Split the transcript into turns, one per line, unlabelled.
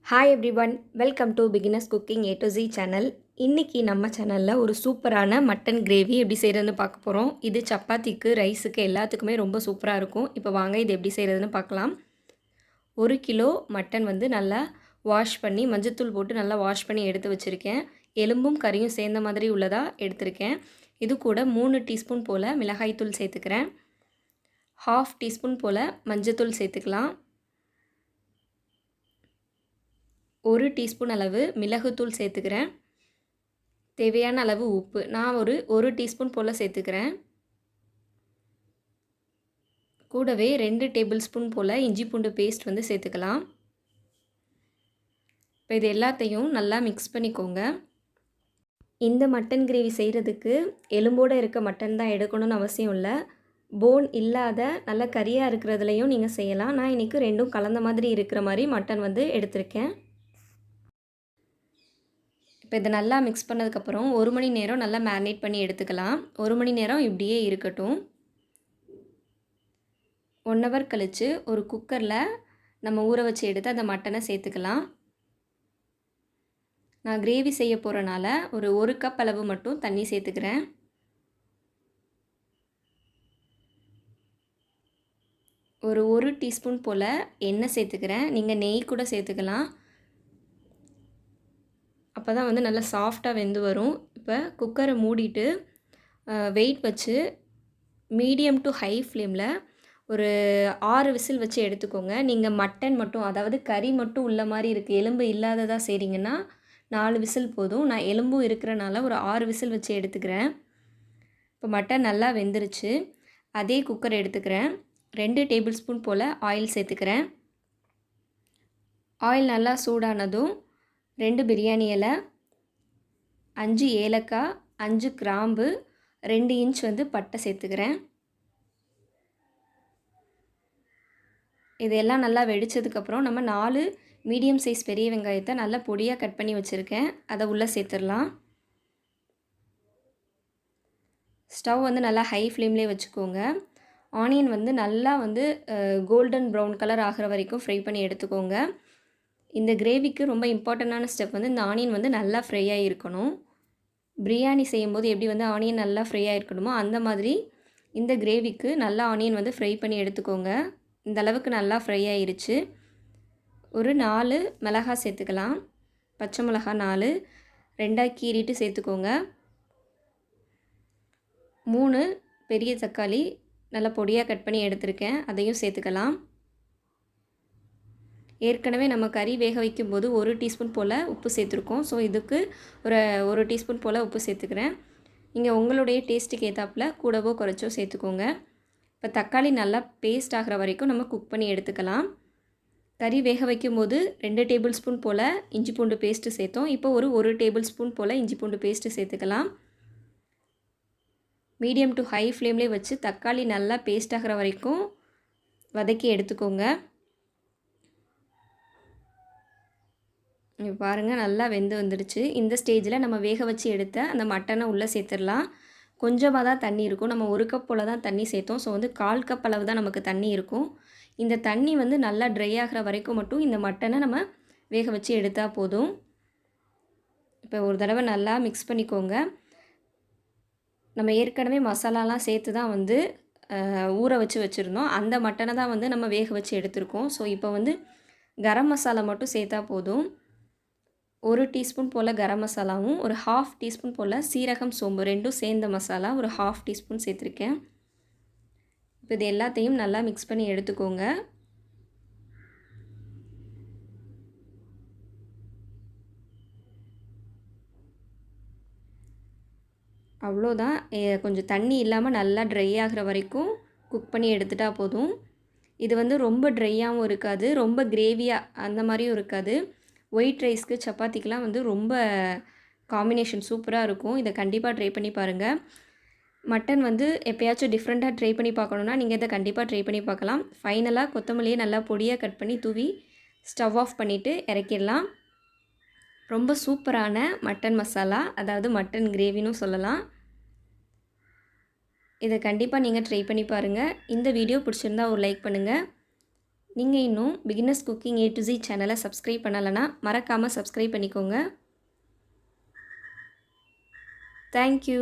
Hi everyone, welcome to beginners cooking A to Z channel. இன்றைக்கி நம்ம சேனலில் ஒரு சூப்பரான மட்டன் கிரேவி எப்படி செய்கிறதுன்னு பார்க்க போகிறோம். இது சப்பாத்திக்கு, ரைஸுக்கு எல்லாத்துக்குமே ரொம்ப சூப்பராக இருக்கும். இப்போ வாங்க இது எப்படி செய்கிறதுன்னு பார்க்கலாம். 1 கிலோ மட்டன் நல்லா வாஷ் பண்ணி மஞ்சத்தூள் போட்டு நல்லா வாஷ் பண்ணி எடுத்து வச்சுருக்கேன். எலும்பும் கறியும் சேர்ந்த மாதிரி உள்ளதாக எடுத்திருக்கேன். இது கூட 3 டீஸ்பூன் போல் மிளகாய்த்தூள் சேர்த்துக்கிறேன். 1/2 டீஸ்பூன் போல் மஞ்சத்தூள் சேர்த்துக்கலாம். 1 டீஸ்பூன் அளவு மிளகுத்தூள் சேர்த்துக்கிறேன். தேவையான அளவு உப்பு நான் ஒரு டீஸ்பூன் போல் சேர்த்துக்கிறேன். கூடவே 2 டேபிள் ஸ்பூன் போல் இஞ்சி பூண்டு பேஸ்ட் சேர்த்துக்கலாம். இப்போ இது எல்லாத்தையும் நல்லா மிக்ஸ் பண்ணிக்கோங்க. இந்த மட்டன் கிரேவி செய்கிறதுக்கு எலும்போடு இருக்க மட்டன் தான் எடுக்கணும்னு அவசியம் இல்லை. போன் இல்லாத நல்ல கறியாக இருக்கிறதுலையும் நீங்கள் செய்யலாம். நான் இன்றைக்கி ரெண்டும் கலந்த மாதிரி இருக்கிற மாதிரி மட்டன் எடுத்திருக்கேன். இப்போ இதை நல்லா மிக்ஸ் பண்ணதுக்கப்புறம் 1 மணி நேரம் நல்லா மேரினேட் பண்ணி எடுத்துக்கலாம். 1 மணி நேரம் இப்படியே இருக்கட்டும். 1 ஹவர் கழித்து ஒரு குக்கரில் நம்ம ஊற வச்சு எடுத்து அந்த மட்டனை சேர்த்துக்கலாம். நான் கிரேவி செய்ய போகிறனால ஒரு கப் அளவு மட்டும் தண்ணி சேர்த்துக்கிறேன். ஒரு டீஸ்பூன் போல் எண்ணெய் சேர்த்துக்கிறேன். நீங்கள் நெய் கூட சேர்த்துக்கலாம். அப்போ தான் நல்லா சாஃப்டாக வெந்து வரும். இப்போ குக்கரை மூடிட்டு வெயிட் வச்சு மீடியம் டு ஹை ஃப்ளேமில் ஒரு 6 விசில் வச்சு எடுத்துக்கோங்க. நீங்கள் மட்டன் மட்டும், அதாவது கறி மட்டும் உள்ள மாதிரி இருக்குது, எலும்பு இல்லாததாக செய்கிறீங்கன்னா 4 விசில் போதும். நான் எலும்பும் இருக்கிறனால ஒரு 6 விசில் வச்சு எடுத்துக்கிறேன். இப்போ மட்டன் நல்லா வெந்துருச்சு. அதே குக்கர் எடுத்துக்கிறேன். 2 டேபிள் ஸ்பூன் போல் ஆயில் சேர்த்துக்கிறேன். ஆயில் நல்லா சூடானதும் 2 பிரியாணி இலை, 5 ஏலக்காய், 5 கிராம்பு, 2 இன்ச் பட்டை சேர்த்துக்கிறேன். இதெல்லாம் நல்லா வெடித்ததுக்கப்புறம் நம்ம 4 மீடியம் சைஸ் பெரிய வெங்காயத்தை நல்லா பொடியாக கட் பண்ணி வச்சுருக்கேன். அதை உள்ளே சேர்த்துடலாம். ஸ்டவ் நல்லா ஹை ஃப்ளேம்லேயே வச்சுக்கோங்க. ஆனியன் நல்லா கோல்டன் ப்ரௌன் கலர் ஆகிற வரைக்கும் ஃப்ரை பண்ணி எடுத்துக்கோங்க. இந்த கிரேவிக்கு ரொம்ப இம்பார்ட்டண்டான ஸ்டெப் இந்த ஆனியன் நல்லா ஃப்ரை ஆகிருக்கணும். பிரியாணி செய்யும்போது எப்படி ஆனியன் நல்லா ஃப்ரை ஆகிருக்கணுமோ அந்த மாதிரி இந்த கிரேவிக்கு நல்லா ஆனியன் ஃப்ரை பண்ணி எடுத்துக்கோங்க. இந்த அளவுக்கு நல்லா ஃப்ரை ஆகிருச்சு. ஒரு 4 மிளகாய் சேர்த்துக்கலாம். பச்சை மிளகாய் 4 2ஆக கீறிட்டு சேர்த்துக்கோங்க. 3 பெரிய தக்காளி நல்லா பொடியாக கட் பண்ணி எடுத்திருக்கேன், அதையும் சேர்த்துக்கலாம். ஏற்கனவே நம்ம கறி வேக வைக்கும்போது 1 டீஸ்பூன் போல் உப்பு சேர்த்துருக்கோம். ஸோ இதுக்கு ஒரு டீஸ்பூன் போல் உப்பு சேர்த்துக்கிறேன். நீங்கள் உங்களுடைய டேஸ்ட்டுக்கு ஏற்றாப்புல கூடவோ குறைச்சோ சேர்த்துக்கோங்க. இப்போ தக்காளி நல்லா பேஸ்ட் ஆகிற வரைக்கும் நம்ம குக் பண்ணி எடுத்துக்கலாம். கறி வேக வைக்கும்போது 2 டேபிள் ஸ்பூன் போல் இஞ்சி பூண்டு பேஸ்ட்டு சேர்த்தோம். இப்போ ஒரு டேபிள் ஸ்பூன் போல் இஞ்சி பூண்டு பேஸ்ட்டு சேர்த்துக்கலாம். மீடியம் டு ஹை ஃப்ளேம்லேயே வச்சு தக்காளி நல்லா பேஸ்ட் ஆகிற வரைக்கும் வதக்கி எடுத்துக்கோங்க. பாருங்கள், நல்லா வெந்து வந்துடுச்சு. இந்த ஸ்டேஜில் நம்ம வேக வச்சு எடுத்த அந்த மட்டனை உள்ளே சேர்த்துடலாம். கொஞ்சமாக தான் தண்ணி இருக்கும். நம்ம 1 கப் போல் தான் தண்ணி சேர்த்தோம். ஸோ 1/4 கப் அளவு தான் நமக்கு தண்ணி இருக்கும். இந்த தண்ணி நல்லா ட்ரை ஆகிற வரைக்கும் மட்டும் இந்த மட்டனை நம்ம வேக வச்சு எடுத்தால் போதும். இப்போ ஒரு தடவை நல்லா மிக்ஸ் பண்ணிக்கோங்க. நம்ம ஏற்கனவே மசாலாலாம் சேர்த்து தான் ஊற வச்சு வச்சுருந்தோம். அந்த மட்டனை தான் நம்ம வேக வச்சு எடுத்திருக்கோம். ஸோ இப்போ கரம் மசாலா மட்டும் சேர்த்தா போதும். 1 டீஸ்பூன் போல் கரம் மசாலாவும், ஒரு 1/2 டீஸ்பூன் போல் சீரகம், சோம்பு ரெண்டும் சேர்ந்த மசாலா ஒரு 1/2 டீஸ்பூன் சேர்த்துருக்கேன். இப்போ இது எல்லாத்தையும் நல்லா மிக்ஸ் பண்ணி எடுத்துக்கோங்க. அவ்வளோதான். கொஞ்சம் தண்ணி இல்லாமல் நல்லா ட்ரை ஆகிற வரைக்கும் குக் பண்ணி எடுத்துட்டால் போதும். இது ரொம்ப ட்ரையாகவும் இருக்காது, ரொம்ப கிரேவியாக அந்த மாதிரியும் இருக்காது. ஒயிட் ரைஸ்க்கு, சப்பாத்திக்கெலாம் ரொம்ப காம்பினேஷன் சூப்பராக இருக்கும். இதை கண்டிப்பாக ட்ரை பண்ணி பாருங்கள். மட்டன் எப்போயாச்சும் டிஃப்ரெண்ட்டாக ட்ரை பண்ணி பார்க்கணுன்னா நீங்கள் இதை கண்டிப்பாக ட்ரை பண்ணி பார்க்கலாம். ஃபைனலாக கொத்தமல்லியை நல்லா பொடியாக கட் பண்ணி தூவி ஸ்டவ் ஆஃப் பண்ணிவிட்டு இறக்கிடலாம். ரொம்ப சூப்பரான மட்டன் மசாலா, அதாவது மட்டன் கிரேவின்னு சொல்லலாம். இதை கண்டிப்பாக நீங்கள் ட்ரை பண்ணி பாருங்கள். இந்த வீடியோ பிடிச்சிருந்தா ஒரு லைக் பண்ணுங்கள். நீங்கள் இன்னும் beginners cooking A to Z சேனலை சப்ஸ்கிரைப் பண்ணலைன்னா மறக்காமல் சப்ஸ்கிரைப் பண்ணிக்கோங்க. தேங்க்யூ.